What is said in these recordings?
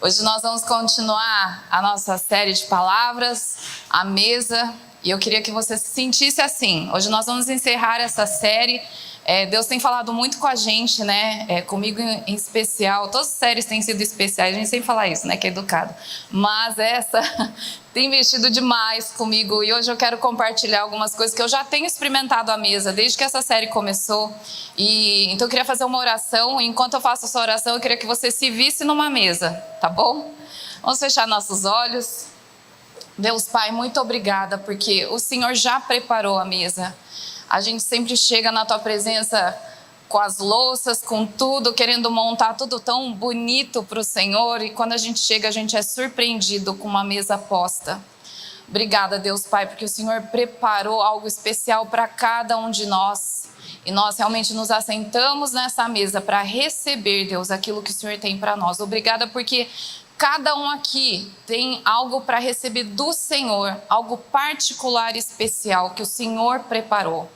Hoje nós vamos continuar a nossa série de palavras, a mesa, e eu queria que você se sentisse assim. Hoje nós vamos encerrar essa série. Deus tem falado muito com a gente, né? Comigo em especial. Todas as séries têm sido especiais, a gente sempre fala isso, né? Que é educado. Mas essa tem mexido demais comigo e hoje eu quero compartilhar algumas coisas que eu já tenho experimentado à mesa desde que essa série começou. Então eu queria fazer uma oração. Enquanto eu faço essa oração, eu queria que você se visse numa mesa, tá bom? Vamos fechar nossos olhos. Deus Pai, muito obrigada, porque o Senhor já preparou a mesa. A gente sempre chega na Tua presença com as louças, com tudo, querendo montar tudo tão bonito para o Senhor. E quando a gente chega, a gente é surpreendido com uma mesa posta. Obrigada, Deus Pai, porque o Senhor preparou algo especial para cada um de nós. E nós realmente nos assentamos nessa mesa para receber, Deus, aquilo que o Senhor tem para nós. Obrigada porque cada um aqui tem algo para receber do Senhor, algo particular e especial que o Senhor preparou.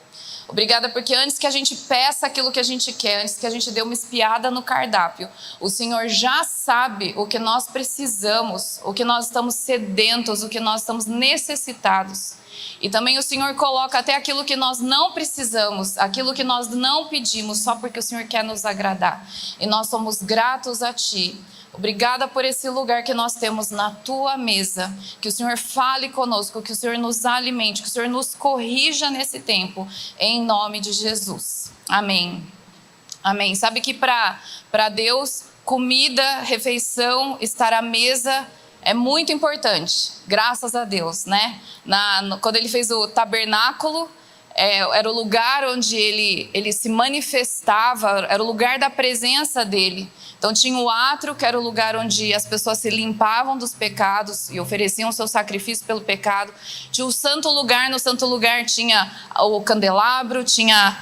Obrigada porque antes que a gente peça aquilo que a gente quer, antes que a gente dê uma espiada no cardápio, o Senhor já sabe o que nós precisamos, o que nós estamos sedentos, o que nós estamos necessitados. E também o Senhor coloca até aquilo que nós não precisamos, aquilo que nós não pedimos, só porque o Senhor quer nos agradar. E nós somos gratos a Ti. Obrigada por esse lugar que nós temos na Tua mesa. Que o Senhor fale conosco, que o Senhor nos alimente, que o Senhor nos corrija nesse tempo, em nome de Jesus. Amém. Amém. Sabe que para Deus, comida, refeição, estar à mesa é muito importante. Graças a Deus, né? Quando Ele fez o tabernáculo, era o lugar onde ele se manifestava, era o lugar da presença dele. Então tinha o átrio, que era o lugar onde as pessoas se limpavam dos pecados e ofereciam seu sacrifício pelo pecado. Tinha o santo lugar, no santo lugar tinha o candelabro, tinha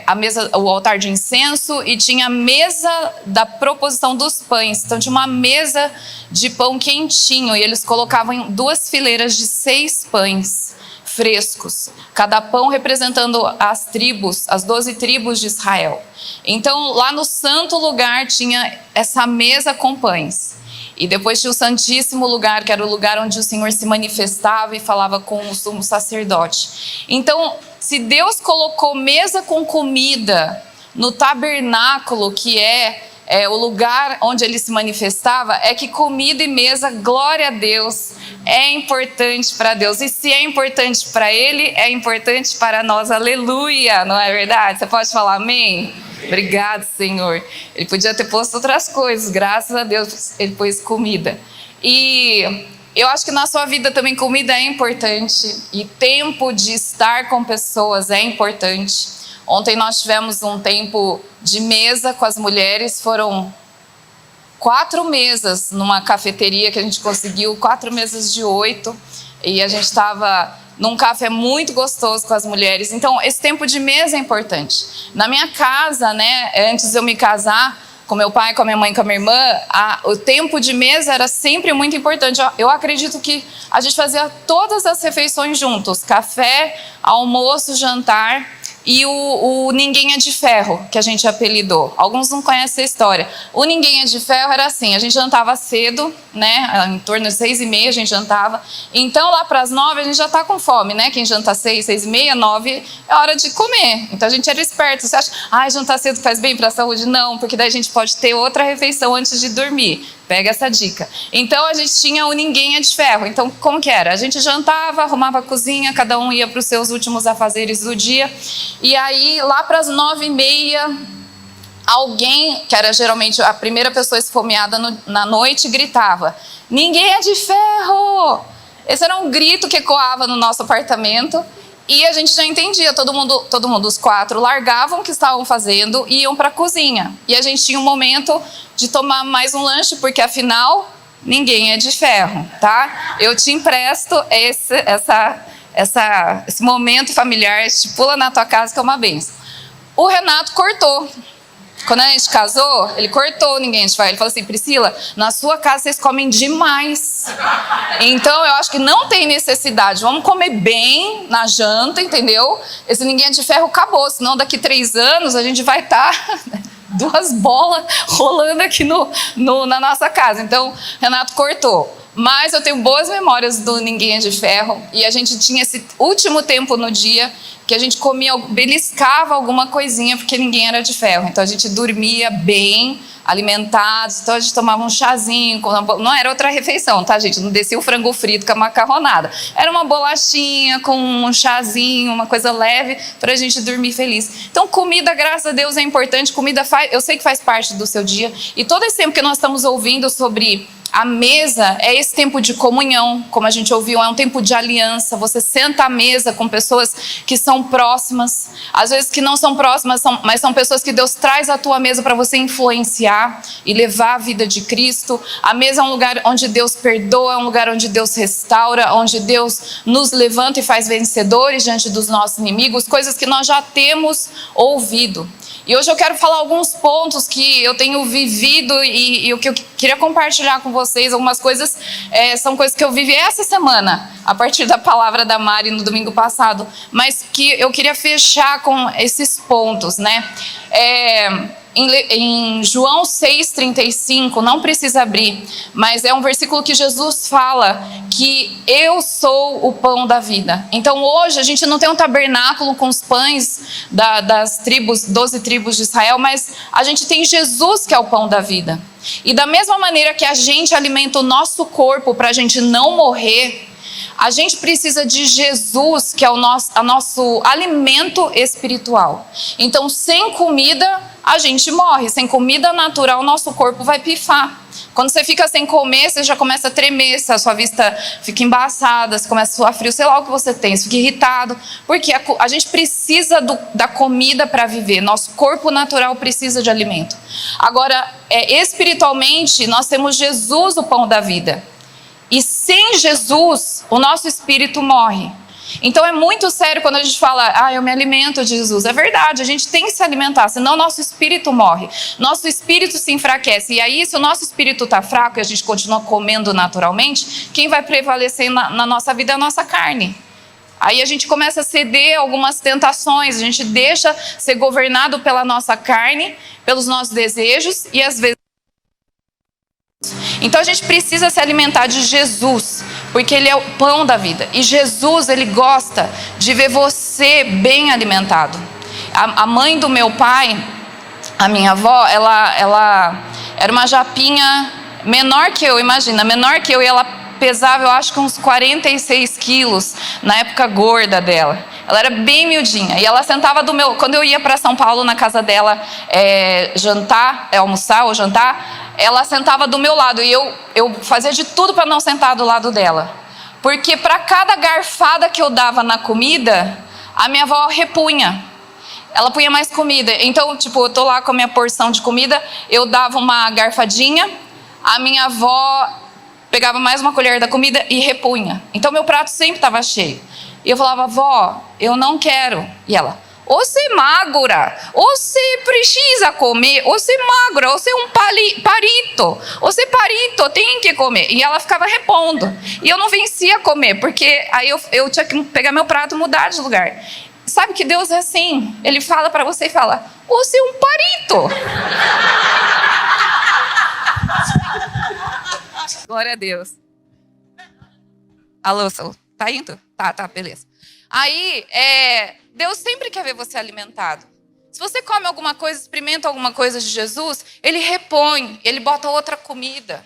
a mesa, o altar de incenso e tinha a mesa da proposição dos pães. Então tinha uma mesa de pão quentinho e eles colocavam em 2 fileiras de 6 pães frescos, cada pão representando as tribos, as 12 tribos de Israel. Então lá no santo lugar tinha essa mesa com pães. E depois tinha o santíssimo lugar, que era o lugar onde o Senhor se manifestava e falava com o sumo sacerdote. Então, se Deus colocou mesa com comida no tabernáculo, que é o lugar onde ele se manifestava, é que comida e mesa, glória a Deus, é importante para Deus. E se é importante para Ele, é importante para nós. Aleluia, não é verdade? Você pode falar amém? Obrigado, Senhor. Ele podia ter posto outras coisas, graças a Deus Ele pôs comida. E eu acho que na sua vida também comida é importante. E tempo de estar com pessoas é importante. Ontem nós tivemos um tempo de mesa com as mulheres, foram 4 mesas numa cafeteria que a gente conseguiu, 4 mesas de 8, e a gente estava num café muito gostoso com as mulheres. Então esse tempo de mesa é importante. Na minha casa, né, antes de eu me casar, com meu pai, com a minha mãe, com a minha irmã, o tempo de mesa era sempre muito importante. Eu acredito que a gente fazia todas as refeições juntos, café, almoço, jantar. E o Ninguém é de Ferro, que a gente apelidou. Alguns não conhecem a história. O Ninguém é de Ferro era assim, a gente jantava cedo, né? Em torno de 6h30 a gente jantava. Então lá para as 9 a gente já está com fome, né? Quem janta 6, 6h30, 9 é hora de comer. Então a gente era esperto. Você acha, jantar cedo faz bem para a saúde? Não, porque daí a gente pode ter outra refeição antes de dormir. Pega essa dica. Então a gente tinha o Ninguém é de Ferro. Então como que era? A gente jantava, arrumava a cozinha, cada um ia para os seus últimos afazeres do dia. E aí lá para as 9h30, alguém, que era geralmente a primeira pessoa esfomeada na noite, gritava: "Ninguém é de ferro!" Esse era um grito que ecoava no nosso apartamento. E a gente já entendia, todo mundo, os 4 largavam o que estavam fazendo e iam para a cozinha. E a gente tinha um momento de tomar mais um lanche, porque afinal, ninguém é de ferro, tá? Eu te empresto esse momento familiar, estipula na tua casa que é uma bênção. O Renato cortou. Quando a gente casou, ele cortou Ninguém é de Ferro. Ele falou assim: Priscila, na sua casa vocês comem demais. Então eu acho que não tem necessidade. Vamos comer bem na janta, entendeu? Esse Ninguém é de Ferro acabou. Senão daqui 3 anos a gente vai estar 2 bolas rolando aqui na nossa casa. Então, Renato cortou. Mas eu tenho boas memórias do Ninguém é de Ferro. E a gente tinha esse último tempo no dia que a gente comia, beliscava alguma coisinha, porque ninguém era de ferro. Então a gente dormia bem, alimentados. Então a gente tomava um chazinho. Não era outra refeição, tá, gente? Não descia o frango frito com a macarronada. Era uma bolachinha com um chazinho, uma coisa leve, para a gente dormir feliz. Então comida, graças a Deus, é importante. Comida eu sei que faz parte do seu dia. E todo esse tempo que nós estamos ouvindo sobre a mesa é esse tempo de comunhão, como a gente ouviu, é um tempo de aliança. Você senta à mesa com pessoas que são próximas, às vezes que não são próximas, mas são pessoas que Deus traz à tua mesa para você influenciar e levar a vida de Cristo. A mesa é um lugar onde Deus perdoa, é um lugar onde Deus restaura, onde Deus nos levanta e faz vencedores diante dos nossos inimigos, coisas que nós já temos ouvido. E hoje eu quero falar alguns pontos que eu tenho vivido e o que eu queria compartilhar com vocês. Algumas coisas são coisas que eu vivi essa semana, a partir da palavra da Mari no domingo passado, mas que eu queria fechar com esses pontos, né? Em João 6,35, não precisa abrir, mas é um versículo que Jesus fala que eu sou o pão da vida. Então hoje a gente não tem um tabernáculo com os pães das tribos, 12 tribos de Israel, mas a gente tem Jesus que é o pão da vida. E da mesma maneira que a gente alimenta o nosso corpo para a gente não morrer, a gente precisa de Jesus, que é o nosso alimento espiritual. Então, sem comida, a gente morre. Sem comida natural, o nosso corpo vai pifar. Quando você fica sem comer, você já começa a tremer, a sua vista fica embaçada, você começa a suar frio, sei lá o que você tem, você fica irritado. Porque a gente precisa da comida para viver. Nosso corpo natural precisa de alimento. Agora, espiritualmente, nós temos Jesus, o pão da vida. E sem Jesus, o nosso espírito morre. Então é muito sério quando a gente fala, eu me alimento de Jesus. É verdade, a gente tem que se alimentar, senão nosso espírito morre. Nosso espírito se enfraquece. E aí, se o nosso espírito está fraco e a gente continua comendo naturalmente, quem vai prevalecer na nossa vida é a nossa carne. Aí a gente começa a ceder algumas tentações, a gente deixa ser governado pela nossa carne, pelos nossos desejos e às vezes... Então a gente precisa se alimentar de Jesus, porque Ele é o pão da vida. E Jesus, Ele gosta de ver você bem alimentado. A mãe do meu pai, a minha avó, ela era uma japinha menor que eu, imagina, menor que eu, e ela pesava, eu acho que uns 46 quilos, na época gorda dela. Ela era bem miudinha, e ela sentava quando eu ia para São Paulo, na casa dela, almoçar ou jantar, ela sentava do meu lado, e eu fazia de tudo para não sentar do lado dela. Porque para cada garfada que eu dava na comida, a minha avó repunha. Ela punha mais comida. Então, eu tô lá com a minha porção de comida, eu dava uma garfadinha, a minha avó pegava mais uma colher da comida e repunha. Então, meu prato sempre estava cheio. E eu falava, vó, eu não quero. E ela, você magra, você precisa comer, você magra, você é um parito, você parito, tem que comer. E ela ficava repondo. E eu não vencia comer, porque aí eu tinha que pegar meu prato e mudar de lugar. Sabe que Deus é assim, Ele fala para você e fala, você é um parito. Glória a Deus. Alô, tá indo? Tá, beleza. Aí, Deus sempre quer ver você alimentado. Se você come alguma coisa, experimenta alguma coisa de Jesus, Ele repõe, Ele bota outra comida,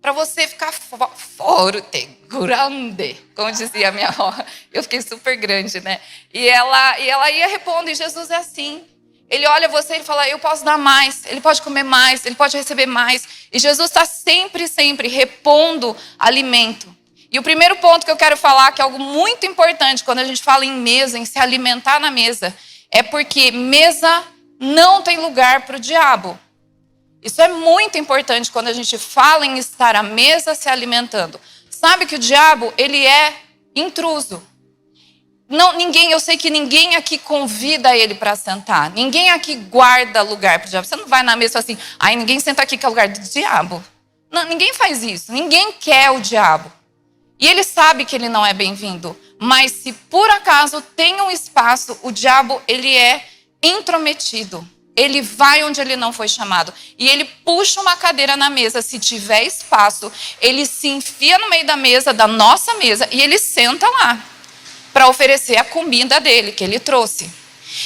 para você ficar forte, grande, como dizia a minha avó. Eu fiquei super grande, né? E ela ia repondo, e Jesus é assim. Ele olha você e fala, eu posso dar mais, Ele pode comer mais, Ele pode receber mais. E Jesus está sempre, sempre repondo alimento. E o primeiro ponto que eu quero falar, que é algo muito importante quando a gente fala em mesa, em se alimentar na mesa, é porque mesa não tem lugar para o diabo. Isso é muito importante quando a gente fala em estar à mesa se alimentando. Sabe que o diabo, ele é intruso. Eu sei que ninguém aqui convida ele para sentar. Ninguém aqui guarda lugar para o diabo. Você não vai na mesa e fala assim, ninguém senta aqui que é lugar do diabo. Não, ninguém faz isso. Ninguém quer o diabo. E ele sabe que ele não é bem-vindo. Mas se por acaso tem um espaço, o diabo, ele é intrometido. Ele vai onde ele não foi chamado. E ele puxa uma cadeira na mesa, se tiver espaço, ele se enfia no meio da mesa, da nossa mesa, e ele senta lá para oferecer a comida dele, que ele trouxe.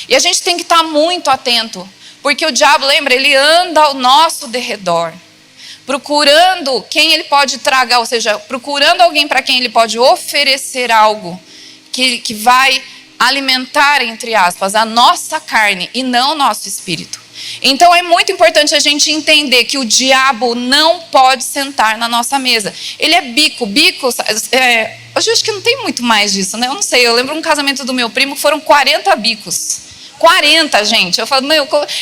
E a gente tem que estar muito atento, porque o diabo, lembra, ele anda ao nosso derredor, procurando quem ele pode tragar, ou seja, procurando alguém para quem ele pode oferecer algo que vai alimentar, entre aspas, a nossa carne e não o nosso espírito. Então é muito importante a gente entender que o diabo não pode sentar na nossa mesa. Ele é bico. Hoje eu acho que não tem muito mais disso, né? Eu não sei, eu lembro um casamento do meu primo, foram 40 bicos. 40, gente. Eu falo,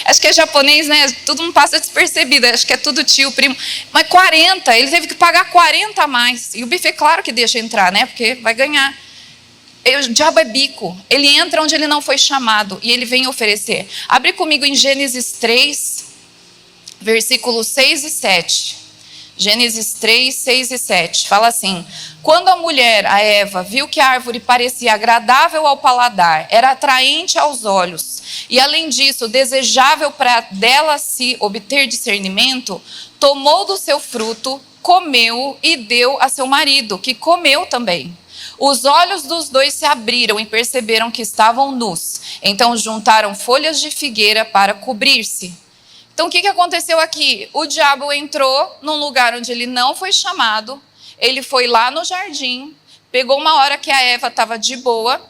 acho que é japonês, né? Tudo não passa despercebido, acho que é tudo tio, primo. Mas 40, ele teve que pagar 40 a mais. E o buffet, claro que deixa entrar, né? Porque vai ganhar. O diabo é bico, ele entra onde ele não foi chamado e ele vem oferecer. Abre comigo em Gênesis 3, versículos 6 e 7. Gênesis 3, 6 e 7. Fala assim: quando a mulher, a Eva, viu que a árvore parecia agradável ao paladar, era atraente aos olhos, e além disso, desejável para dela se obter discernimento, tomou do seu fruto, comeu e deu a seu marido, que comeu também. Os olhos dos dois se abriram e perceberam que estavam nus. Então juntaram folhas de figueira para cobrir-se. Então o que aconteceu aqui? O diabo entrou num lugar onde ele não foi chamado. Ele foi lá no jardim, pegou uma hora que a Eva estava de boa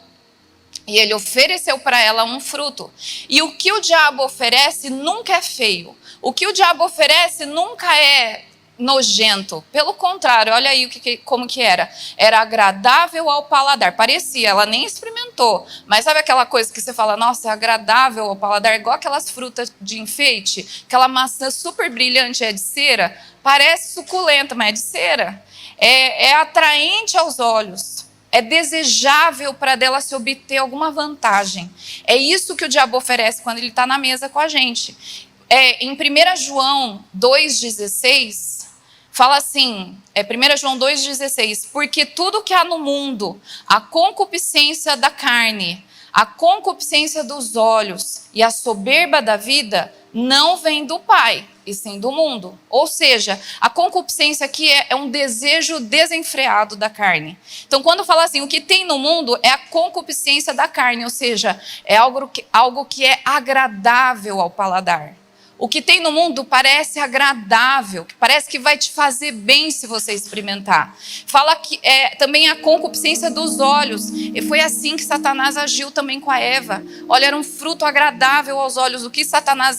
e ele ofereceu para ela um fruto. E o que o diabo oferece nunca é feio. O que o diabo oferece nunca é nojento. Pelo contrário, olha aí como que era. Era agradável ao paladar. Parecia, ela nem experimentou. Mas sabe aquela coisa que você fala, nossa, é agradável ao paladar, igual aquelas frutas de enfeite, aquela maçã super brilhante, é de cera, parece suculenta, mas é de cera. É atraente aos olhos. É desejável para dela se obter alguma vantagem. É isso que o diabo oferece quando ele está na mesa com a gente. Em 1 João 2,16, fala assim, 1 João 2,16, porque tudo que há no mundo, a concupiscência da carne, a concupiscência dos olhos e a soberba da vida, não vem do Pai, e sim do mundo. Ou seja, a concupiscência aqui é um desejo desenfreado da carne. Então, quando fala assim, o que tem no mundo é a concupiscência da carne, ou seja, é algo que é agradável ao paladar. O que tem no mundo parece agradável, parece que vai te fazer bem se você experimentar. Fala que também a concupiscência dos olhos. E foi assim que Satanás agiu também com a Eva. Olha, era um fruto agradável aos olhos. O que Satanás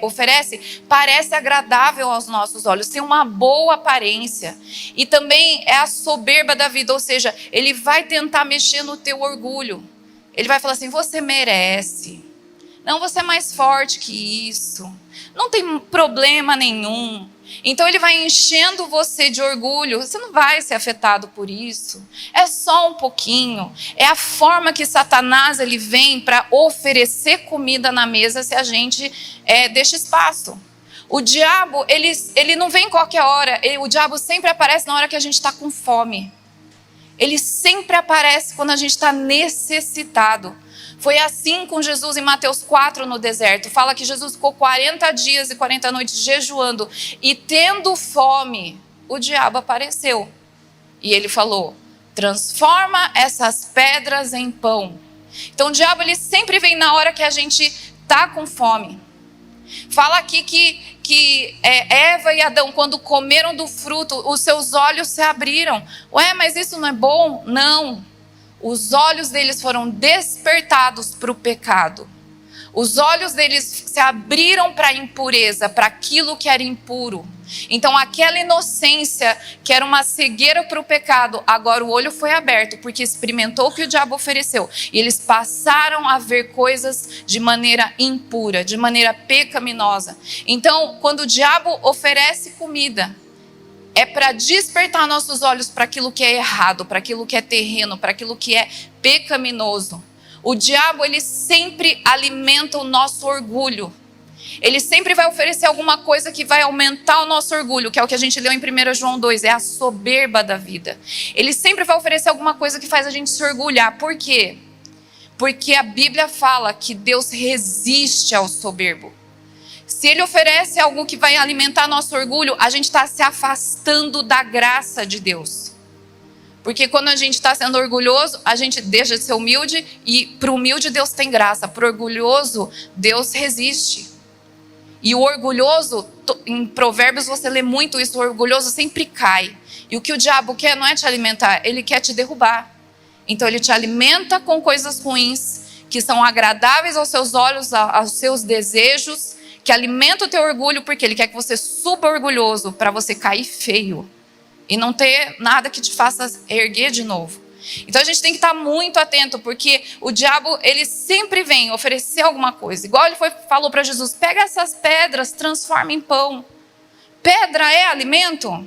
oferece parece agradável aos nossos olhos. Tem uma boa aparência. E também é a soberba da vida. Ou seja, ele vai tentar mexer no teu orgulho. Ele vai falar assim, você merece. Não, você é mais forte que isso. Não tem problema nenhum. Então ele vai enchendo você de orgulho. Você não vai ser afetado por isso. É só um pouquinho. É a forma que Satanás ele vem para oferecer comida na mesa se a gente deixa espaço. O diabo, ele não vem qualquer hora. O diabo sempre aparece na hora que a gente está com fome. Ele sempre aparece quando a gente está necessitado. Foi assim com Jesus em Mateus 4 no deserto. Fala que Jesus ficou 40 dias e 40 noites jejuando. E tendo fome, o diabo apareceu. E ele falou, transforma essas pedras em pão. Então o diabo ele sempre vem na hora que a gente está com fome. Fala aqui que Eva e Adão, quando comeram do fruto, os seus olhos se abriram. Ué, mas isso não é bom? Não. Os olhos deles foram despertados para o pecado. Os olhos deles se abriram para a impureza, para aquilo que era impuro. Então aquela inocência que era uma cegueira para o pecado, agora o olho foi aberto porque experimentou o que o diabo ofereceu. E eles passaram a ver coisas de maneira impura, de maneira pecaminosa. Então quando o diabo oferece comida, é para despertar nossos olhos para aquilo que é errado, para aquilo que é terreno, para aquilo que é pecaminoso. O diabo, ele sempre alimenta o nosso orgulho. Ele sempre vai oferecer alguma coisa que vai aumentar o nosso orgulho, que é o que a gente leu em 1 João 2, é a soberba da vida. Ele sempre vai oferecer alguma coisa que faz a gente se orgulhar. Por quê? Porque a Bíblia fala que Deus resiste ao soberbo. Se ele oferece algo que vai alimentar nosso orgulho, a gente está se afastando da graça de Deus. Porque quando a gente está sendo orgulhoso, a gente deixa de ser humilde, e para o humilde Deus tem graça, para o orgulhoso Deus resiste. E o orgulhoso, em Provérbios você lê muito isso, o orgulhoso sempre cai. E o que o diabo quer não é te alimentar, ele quer te derrubar. Então ele te alimenta com coisas ruins, que são agradáveis aos seus olhos, aos seus desejos, que alimenta o teu orgulho, porque ele quer que você suba orgulhoso, para você cair feio. E não ter nada que te faça erguer de novo. Então a gente tem que estar muito atento, porque o diabo, ele sempre vem oferecer alguma coisa. Igual ele falou para Jesus, pega essas pedras, transforma em pão. Pedra é alimento?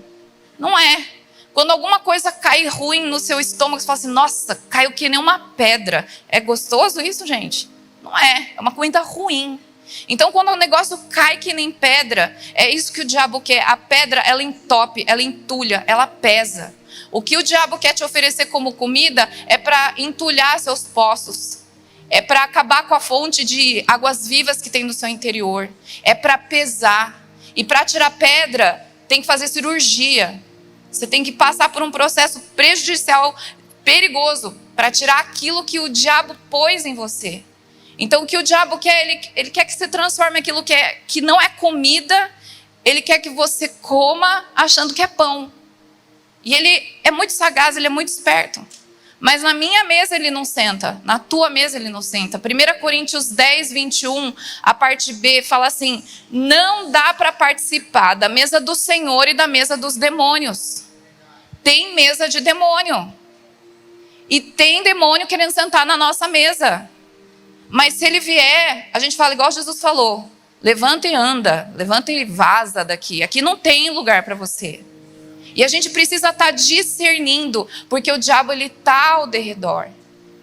Não é. Quando alguma coisa cai ruim no seu estômago, você fala assim, nossa, caiu que nem uma pedra. É gostoso isso, gente? Não é. É uma comida ruim. Então, quando o negócio cai que nem pedra, é isso que o diabo quer. A pedra, ela entope, ela entulha, ela pesa. O que o diabo quer te oferecer como comida é para entulhar seus poços. É para acabar com a fonte de águas vivas que tem no seu interior. É para pesar. E para tirar pedra, tem que fazer cirurgia. Você tem que passar por um processo prejudicial, perigoso, para tirar aquilo que o diabo pôs em você. Então o que o diabo quer, ele quer que você transforme aquilo que não é comida, ele quer que você coma achando que é pão. E ele é muito sagaz, ele é muito esperto. Mas na minha mesa ele não senta, na tua mesa ele não senta. 1 Coríntios 10, 21, a parte B, fala assim, não dá para participar da mesa do Senhor e da mesa dos demônios. Tem mesa de demônio. E tem demônio querendo sentar na nossa mesa. Mas se ele vier, a gente fala igual Jesus falou, levanta e anda, levanta e vaza daqui. Aqui não tem lugar para você. E a gente precisa estar discernindo, porque o diabo ele está ao derredor.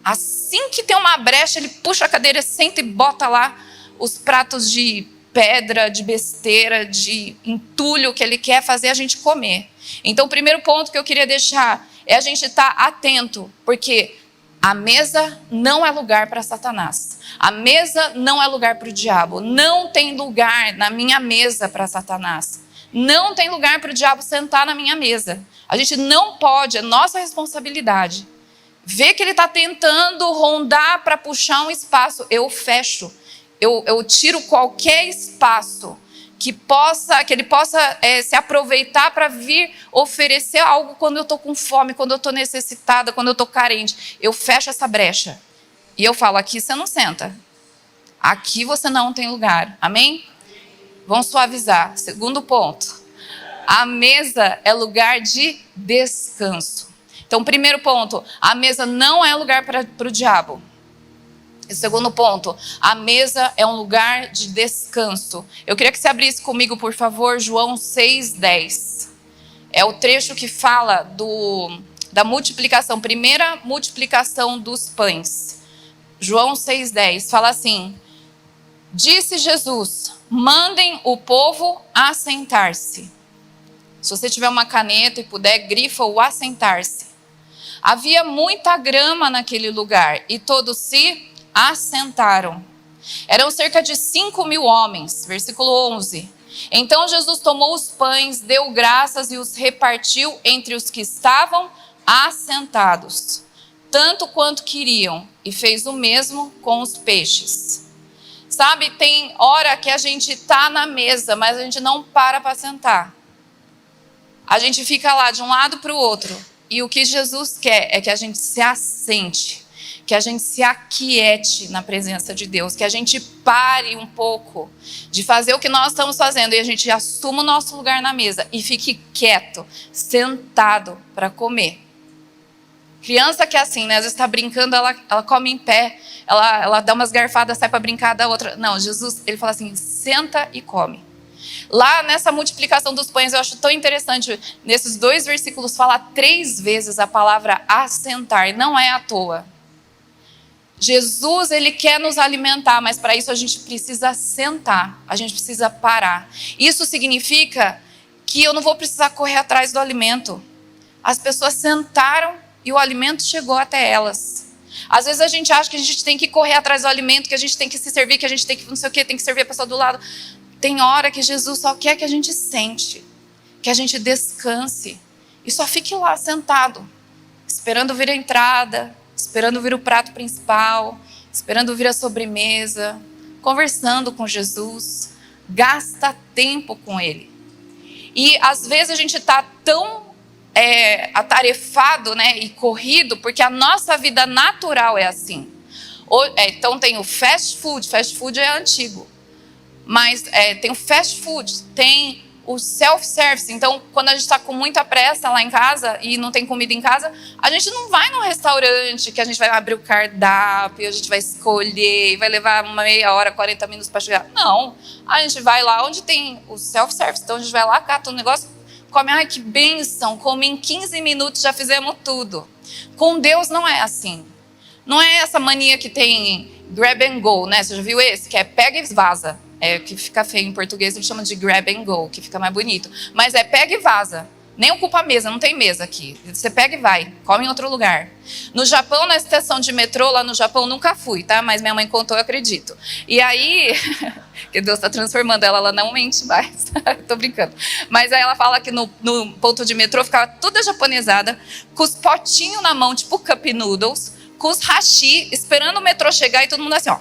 Assim que tem uma brecha, ele puxa a cadeira, senta e bota lá os pratos de pedra, de besteira, de entulho que ele quer fazer a gente comer. Então o primeiro ponto que eu queria deixar é a gente estar atento, porque a mesa não é lugar para Satanás. A mesa não é lugar para o diabo. Não tem lugar na minha mesa para Satanás. Não tem lugar para o diabo sentar na minha mesa. A gente não pode, é nossa responsabilidade. Ver que ele está tentando rondar para puxar um espaço, eu fecho. Eu tiro qualquer espaço que ele possa se aproveitar para vir oferecer algo quando eu estou com fome, quando eu estou necessitada, quando eu estou carente. Eu fecho essa brecha. E eu falo, aqui você não senta. Aqui você não tem lugar. Amém? Vamos suavizar. Segundo ponto. A mesa é lugar de descanso. Então, primeiro ponto. A mesa não é lugar para o diabo. E segundo ponto, a mesa é um lugar de descanso. Eu queria que você abrisse comigo, por favor, João 6:10. É o trecho que fala da multiplicação, primeira multiplicação dos pães. João 6:10 fala assim, disse Jesus, mandem o povo assentar-se. Se você tiver uma caneta e puder, grifa o assentar-se. Havia muita grama naquele lugar e todos se assentaram. Eram cerca de 5.000 homens. Versículo 11. Então Jesus tomou os pães, deu graças e os repartiu entre os que estavam assentados, tanto quanto queriam, e fez o mesmo com os peixes. Sabe, tem hora que a gente está na mesa, mas a gente não para sentar. A gente fica lá de um lado para o outro. E o que Jesus quer é que a gente se assente, que a gente se aquiete na presença de Deus, que a gente pare um pouco de fazer o que nós estamos fazendo e a gente assuma o nosso lugar na mesa e fique quieto, sentado para comer. Criança que é assim, né? Às vezes está brincando, ela come em pé, ela dá umas garfadas, sai para brincar da outra. Não, Jesus, ele fala assim, senta e come. Lá nessa multiplicação dos pães, eu acho tão interessante, nesses 2 versículos fala 3 vezes a palavra assentar, não é à toa. Jesus, ele quer nos alimentar, mas para isso a gente precisa sentar, a gente precisa parar. Isso significa que eu não vou precisar correr atrás do alimento. As pessoas sentaram e o alimento chegou até elas. Às vezes a gente acha que a gente tem que correr atrás do alimento, que a gente tem que se servir, que a gente tem que não sei o que, tem que servir a pessoa do lado. Tem hora que Jesus só quer que a gente sente, que a gente descanse e só fique lá sentado, esperando vir a entrada, esperando vir o prato principal, esperando vir a sobremesa, conversando com Jesus. Gasta tempo com Ele. E às vezes a gente está tão atarefado, né, e corrido, porque a nossa vida natural é assim. Então tem o fast food é antigo. Mas tem o fast food, tem o self-service. Então, quando a gente está com muita pressa lá em casa e não tem comida em casa, a gente não vai num restaurante que a gente vai abrir o cardápio, a gente vai escolher, vai levar uma meia hora, 40 minutos para chegar. Não, a gente vai lá onde tem o self-service. Então, a gente vai lá, cata um negócio, come, ai que bênção, come em 15 minutos, já fizemos tudo. Com Deus não é assim. Não é essa mania que tem grab and go, né? Você já viu esse? Que é pega e vaza. Que fica feio em português, eles chamam de grab and go, que fica mais bonito. Mas pega e vaza. Nem ocupa a mesa, não tem mesa aqui. Você pega e vai, come em outro lugar. No Japão, na estação de metrô, lá no Japão, nunca fui, tá? Mas minha mãe contou, eu acredito. E aí, que Deus está transformando ela não mente mais. Tô brincando. Mas aí ela fala que no ponto de metrô ficava toda japonesada, com os potinhos na mão, tipo cup noodles, com os hashi, esperando o metrô chegar e todo mundo assim, ó.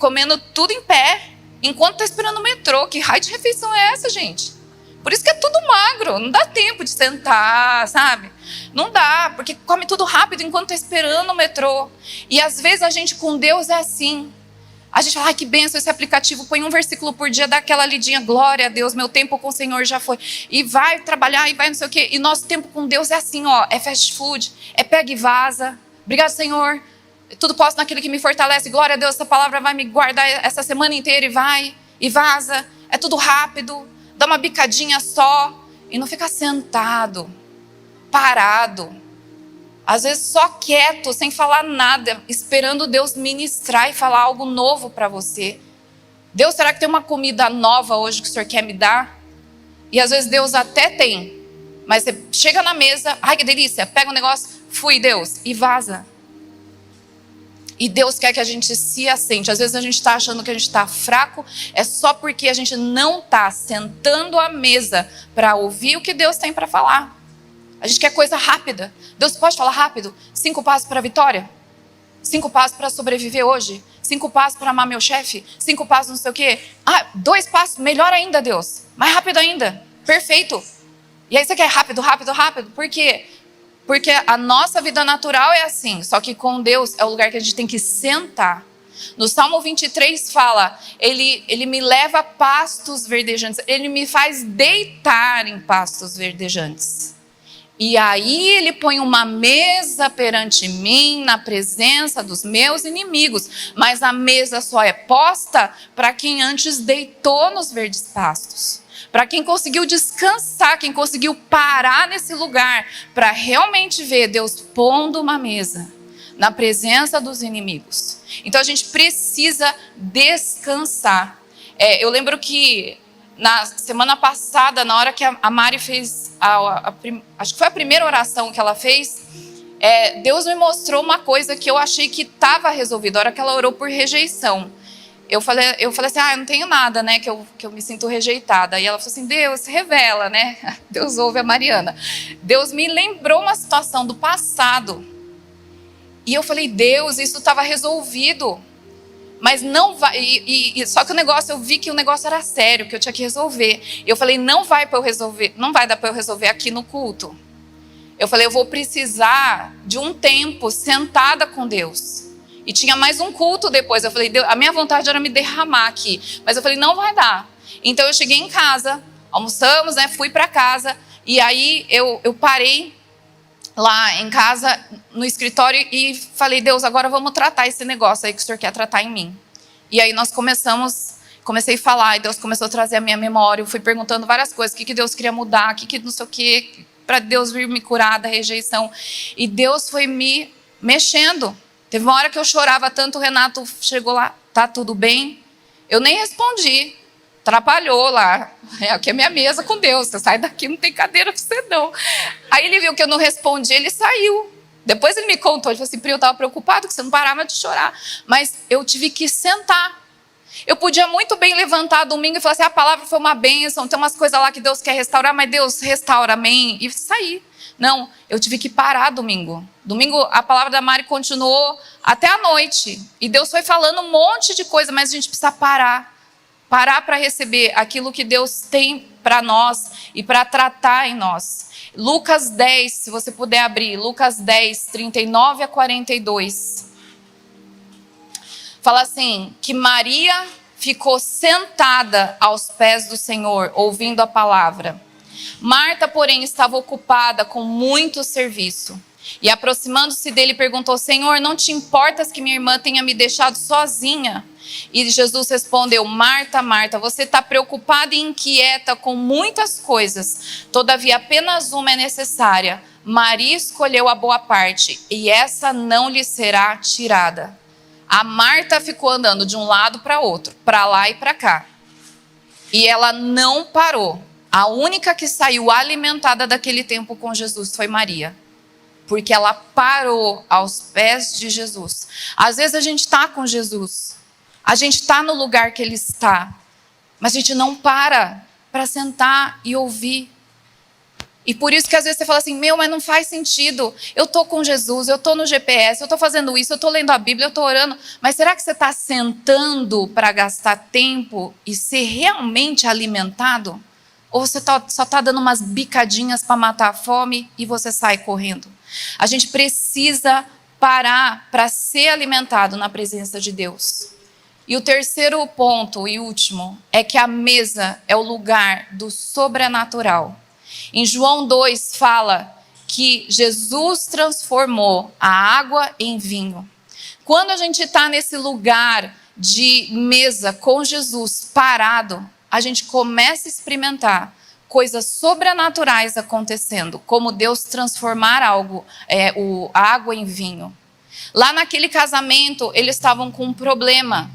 Comendo tudo em pé, enquanto tá esperando o metrô. Que raio de refeição é essa, gente? Por isso que é tudo magro, não dá tempo de sentar, sabe? Não dá, porque come tudo rápido enquanto tá esperando o metrô. E às vezes a gente com Deus é assim. A gente fala, ai que benção esse aplicativo, põe um versículo por dia, dá aquela lidinha, glória a Deus, meu tempo com o Senhor já foi. E vai trabalhar, e vai não sei o quê. E nosso tempo com Deus é assim, ó, é fast food, é pega e vaza. Obrigado, Senhor. Tudo posso naquele que me fortalece. Glória a Deus, essa palavra vai me guardar essa semana inteira e vai, e vaza. É tudo rápido, dá uma bicadinha só. E não fica sentado, parado. Às vezes só quieto, sem falar nada, esperando Deus ministrar e falar algo novo para você. Deus, será que tem uma comida nova hoje que o Senhor quer me dar? E às vezes Deus até tem. Mas você chega na mesa, ai que delícia, pega um negócio, fui Deus, e vaza. E Deus quer que a gente se assente. Às vezes a gente está achando que a gente está fraco, é só porque a gente não está sentando à mesa para ouvir o que Deus tem para falar. A gente quer coisa rápida. Deus pode falar rápido? 5 passos para a vitória? 5 passos para sobreviver hoje? 5 passos para amar meu chefe? 5 passos não sei o quê? 2 passos, melhor ainda, Deus. Mais rápido ainda. Perfeito. E aí você quer rápido, rápido, rápido? Por quê? Porque a nossa vida natural é assim, só que com Deus é o lugar que a gente tem que sentar. No Salmo 23 fala, ele me leva a pastos verdejantes, ele me faz deitar em pastos verdejantes. E aí ele põe uma mesa perante mim, na presença dos meus inimigos. Mas a mesa só é posta para quem antes deitou nos verdes pastos. Para quem conseguiu descansar, quem conseguiu parar nesse lugar para realmente ver Deus pondo uma mesa na presença dos inimigos. Então a gente precisa descansar. Eu lembro que na semana passada, na hora que a Mari fez, acho que foi a primeira oração que ela fez, Deus me mostrou uma coisa que eu achei que estava resolvida, a hora que ela orou por rejeição. Eu falei assim, eu não tenho nada, né, que eu me sinto rejeitada. E ela falou assim, Deus, revela, né? Deus ouve a Mariana. Deus me lembrou uma situação do passado. E eu falei, Deus, isso estava resolvido. Mas não vai, só que eu vi que o negócio era sério, que eu tinha que resolver. Eu falei, não vai dar para eu resolver aqui no culto. Eu falei, eu vou precisar de um tempo sentada com Deus. E tinha mais um culto depois. Eu falei, Deus, a minha vontade era me derramar aqui. Mas eu falei, não vai dar. Então eu cheguei em casa, almoçamos, né, fui para casa. E aí eu parei lá em casa, no escritório, e falei, Deus, agora vamos tratar esse negócio aí que o Senhor quer tratar em mim. E aí nós comecei a falar, e Deus começou a trazer a minha memória. Eu fui perguntando várias coisas, o que Deus queria mudar, o que não sei o que, para Deus vir me curar da rejeição. E Deus foi me mexendo. Teve uma hora que eu chorava tanto, o Renato chegou lá, tá tudo bem? Eu nem respondi, atrapalhou lá. Aqui é minha mesa com Deus, você sai daqui, não tem cadeira para você não. Aí ele viu que eu não respondi, ele saiu. Depois ele me contou, ele falou assim, Pri, eu estava preocupado que você não parava de chorar. Mas eu tive que sentar. Eu podia muito bem levantar domingo e falar assim, a palavra foi uma bênção, tem umas coisas lá que Deus quer restaurar, mas Deus restaura, amém, e sair. Não, eu tive que parar domingo. Domingo a palavra da Mari continuou até a noite. E Deus foi falando um monte de coisa, mas a gente precisa parar. Parar para receber aquilo que Deus tem para nós e para tratar em nós. Lucas 10, se você puder abrir, Lucas 10, 39 a 42. Fala assim, que Maria ficou sentada aos pés do Senhor, ouvindo a palavra. Marta, porém, estava ocupada com muito serviço. E aproximando-se dele, perguntou, Senhor, não te importas que minha irmã tenha me deixado sozinha? E Jesus respondeu, Marta, Marta, você está preocupada e inquieta com muitas coisas. Todavia, apenas uma é necessária. Maria escolheu a boa parte, e essa não lhe será tirada. A Marta ficou andando de um lado para outro, para lá e para cá. E ela não parou. A única que saiu alimentada daquele tempo com Jesus foi Maria. Porque ela parou aos pés de Jesus. Às vezes a gente está com Jesus. A gente está no lugar que Ele está. Mas a gente não para sentar e ouvir. E por isso que às vezes você fala assim, mas não faz sentido. Eu estou com Jesus, eu estou no GPS, eu estou fazendo isso, eu estou lendo a Bíblia, eu estou orando. Mas será que você está sentando para gastar tempo e ser realmente alimentado? Ou você só está dando umas bicadinhas para matar a fome e você sai correndo? A gente precisa parar para ser alimentado na presença de Deus. E o terceiro ponto e último é que a mesa é o lugar do sobrenatural. Em João 2 fala que Jesus transformou a água em vinho. Quando a gente está nesse lugar de mesa com Jesus parado, a gente começa a experimentar coisas sobrenaturais acontecendo, como Deus transformar a água em vinho. Lá naquele casamento, eles estavam com um problema,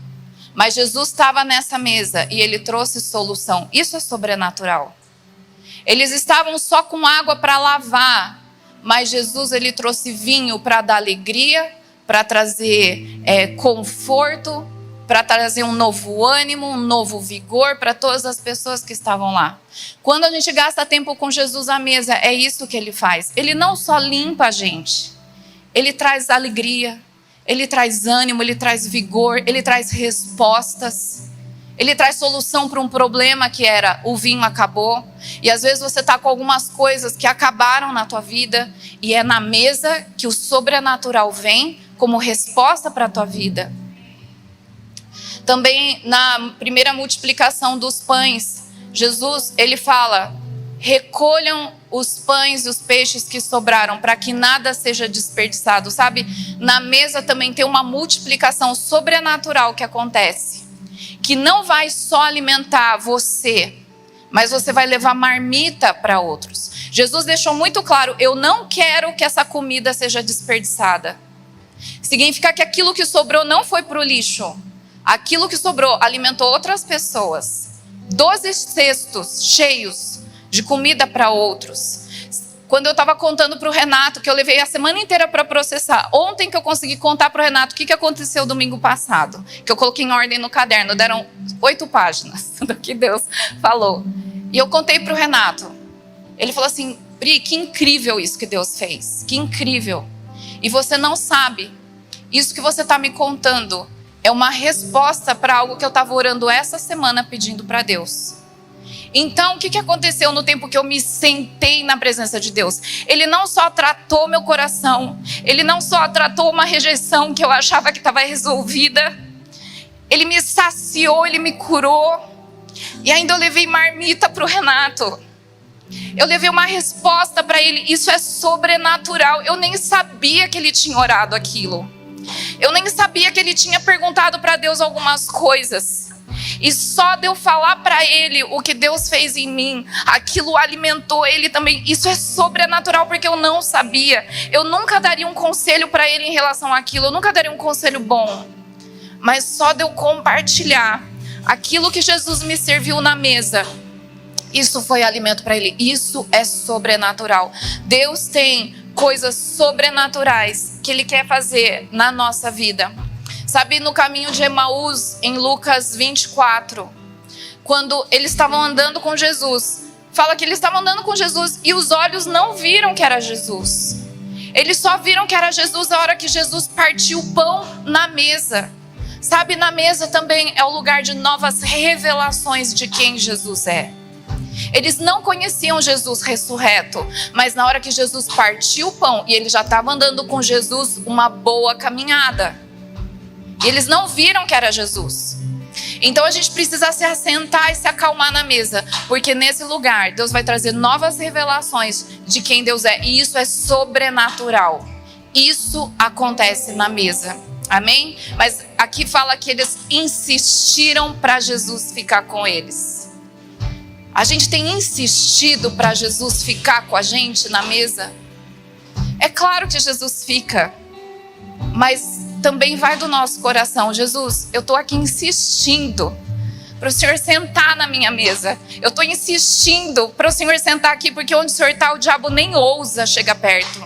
mas Jesus estava nessa mesa e Ele trouxe solução. Isso é sobrenatural. Eles estavam só com água para lavar, mas Jesus Ele trouxe vinho para dar alegria, para trazer conforto, para trazer um novo ânimo, um novo vigor para todas as pessoas que estavam lá. Quando a gente gasta tempo com Jesus à mesa, é isso que Ele faz. Ele não só limpa a gente, Ele traz alegria, Ele traz ânimo, Ele traz vigor, Ele traz respostas. Ele traz solução para um problema que era o vinho acabou. E às vezes você está com algumas coisas que acabaram na tua vida e é na mesa que o sobrenatural vem como resposta para a tua vida. Também na primeira multiplicação dos pães, Jesus, Ele fala, recolham os pães e os peixes que sobraram para que nada seja desperdiçado, sabe? Na mesa também tem uma multiplicação sobrenatural que acontece, que não vai só alimentar você, mas você vai levar marmita para outros. Jesus deixou muito claro, eu não quero que essa comida seja desperdiçada. Significa que aquilo que sobrou não foi para o lixo. Aquilo que sobrou alimentou outras pessoas. 12 cestos cheios de comida para outros. Quando eu estava contando para o Renato, que eu levei a semana inteira para processar. Ontem que eu consegui contar para o Renato o que aconteceu domingo passado. Que eu coloquei em ordem no caderno. Deram 8 páginas do que Deus falou. E eu contei para o Renato. Ele falou assim, Pri, que incrível isso que Deus fez. Que incrível. E você não sabe. Isso que você está me contando é uma resposta para algo que eu estava orando essa semana pedindo para Deus. Então, o que aconteceu no tempo que eu me sentei na presença de Deus? Ele não só tratou meu coração, Ele não só tratou uma rejeição que eu achava que estava resolvida, Ele me saciou, Ele me curou, e ainda eu levei marmita para o Renato. Eu levei uma resposta para ele, isso é sobrenatural. Eu nem sabia que ele tinha orado aquilo. Eu nem sabia que ele tinha perguntado para Deus algumas coisas. E só de eu falar para ele o que Deus fez em mim, aquilo alimentou ele também. Isso é sobrenatural porque eu não sabia. Eu nunca daria um conselho para ele em relação àquilo. Eu nunca daria um conselho bom. Mas só de eu compartilhar aquilo que Jesus me serviu na mesa, isso foi alimento para ele. Isso é sobrenatural. Deus tem coisas sobrenaturais que Ele quer fazer na nossa vida. Sabe, no caminho de Emaús, em Lucas 24, quando eles estavam andando com Jesus, fala que eles estavam andando com Jesus e os olhos não viram que era Jesus. Eles só viram que era Jesus a hora que Jesus partiu o pão na mesa. Sabe, na mesa também é o lugar de novas revelações de quem Jesus é. Eles não conheciam Jesus ressurreto, mas na hora que Jesus partiu o pão e ele já estava andando com Jesus uma boa caminhada. E eles não viram que era Jesus. Então a gente precisa se assentar e se acalmar na mesa, porque nesse lugar Deus vai trazer novas revelações de quem Deus é, e isso é sobrenatural. Isso acontece na mesa. Amém? Mas aqui fala que eles insistiram para Jesus ficar com eles. A gente tem insistido para Jesus ficar com a gente na mesa? É claro que Jesus fica, mas também vai do nosso coração. Jesus, eu estou aqui insistindo para o Senhor sentar na minha mesa. Eu estou insistindo para o Senhor sentar aqui, porque onde o Senhor está, o diabo nem ousa chegar perto.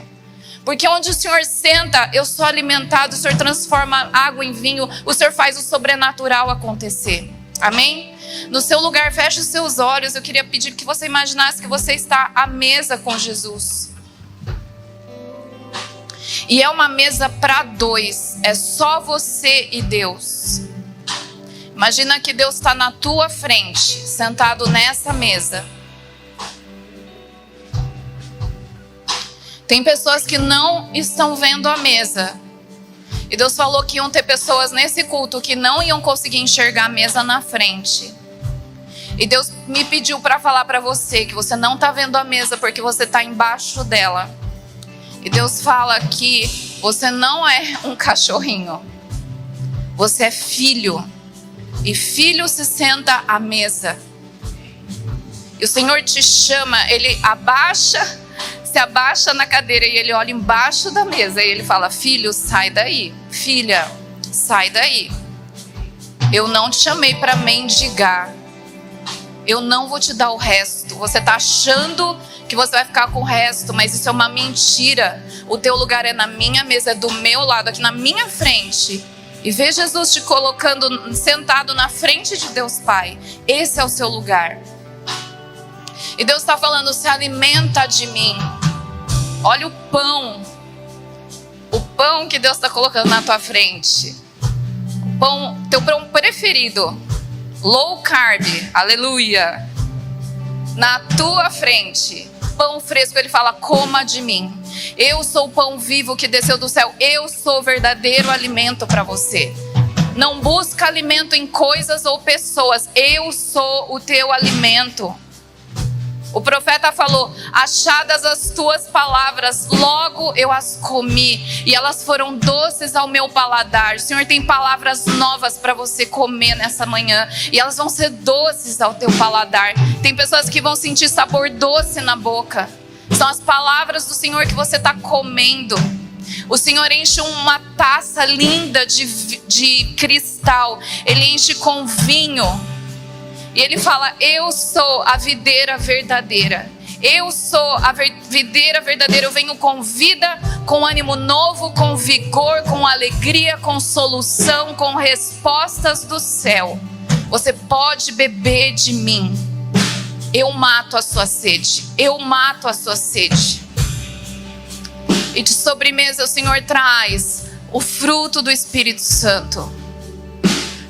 Porque onde o Senhor senta, eu sou alimentado, o Senhor transforma água em vinho, o Senhor faz o sobrenatural acontecer. Amém? No seu lugar, feche os seus olhos. Eu queria pedir que você imaginasse que você está à mesa com Jesus. E é uma mesa para dois, é só você e Deus. Imagina que Deus está na tua frente, sentado nessa mesa. Tem pessoas que não estão vendo a mesa. E Deus falou que iam ter pessoas nesse culto que não iam conseguir enxergar a mesa na frente. E Deus me pediu para falar para você que você não está vendo a mesa porque você está embaixo dela. E Deus fala que você não é um cachorrinho. Você é filho. E filho se senta à mesa. E o Senhor te chama, ele se abaixa na cadeira e ele olha embaixo da mesa e ele fala: filho, sai daí. Filha, sai daí. Eu não te chamei para mendigar. Eu não vou te dar o resto. Você está achando que você vai ficar com o resto, mas isso é uma mentira. O teu lugar é na minha mesa, é do meu lado, aqui na minha frente. E vê Jesus te colocando sentado na frente de Deus Pai. Esse é o seu lugar. E Deus está falando: se alimenta de mim. Olha o pão que Deus está colocando na tua frente. Teu pão preferido, low carb, aleluia, na tua frente, pão fresco. Ele fala: coma de mim. Eu sou o pão vivo que desceu do céu. Eu sou o verdadeiro alimento para você. Não busca alimento em coisas ou pessoas. Eu sou o teu alimento. O profeta falou: achadas as tuas palavras, logo eu as comi, e elas foram doces ao meu paladar. O Senhor tem palavras novas para você comer nessa manhã, e elas vão ser doces ao teu paladar. Tem pessoas que vão sentir sabor doce na boca. São as palavras do Senhor que você está comendo. O Senhor enche uma taça linda de cristal, Ele enche com vinho. E Ele fala: eu sou a videira verdadeira. Eu sou a videira verdadeira. Eu venho com vida, com ânimo novo, com vigor, com alegria, com solução, com respostas do céu. Você pode beber de mim. Eu mato a sua sede. Eu mato a sua sede. E de sobremesa o Senhor traz o fruto do Espírito Santo.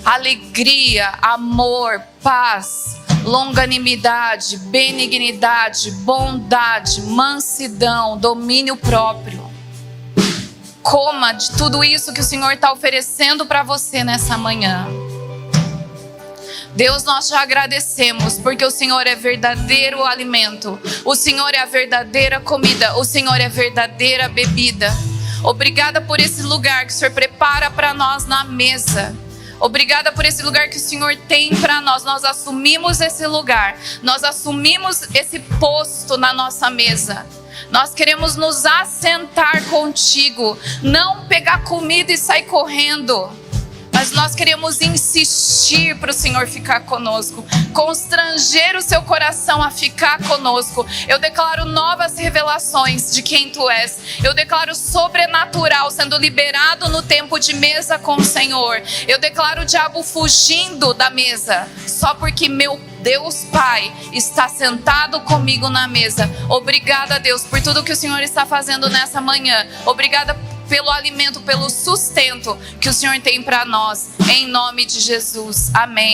Alegria, amor, paz, longanimidade, benignidade, bondade, mansidão, domínio próprio. Coma de tudo isso que o Senhor está oferecendo para você nessa manhã. Deus, nós te agradecemos porque o Senhor é verdadeiro alimento. O Senhor é a verdadeira comida. O Senhor é a verdadeira bebida. Obrigada por esse lugar que o Senhor prepara para nós na mesa. Obrigada por esse lugar que o Senhor tem para nós. Nós assumimos esse lugar. Nós assumimos esse posto na nossa mesa. Nós queremos nos assentar contigo. Não pegar comida e sair correndo. mas nós queremos insistir para o Senhor ficar conosco, constranger o seu coração a ficar conosco. Eu declaro novas revelações de quem tu és. Eu declaro sobrenatural sendo liberado no tempo de mesa com o Senhor. Eu declaro o diabo fugindo da mesa, só porque meu Deus Pai está sentado comigo na mesa. Obrigada, Deus, por tudo que o Senhor está fazendo nessa manhã. Obrigada pelo alimento, pelo sustento que o Senhor tem para nós. Em nome de Jesus. Amém.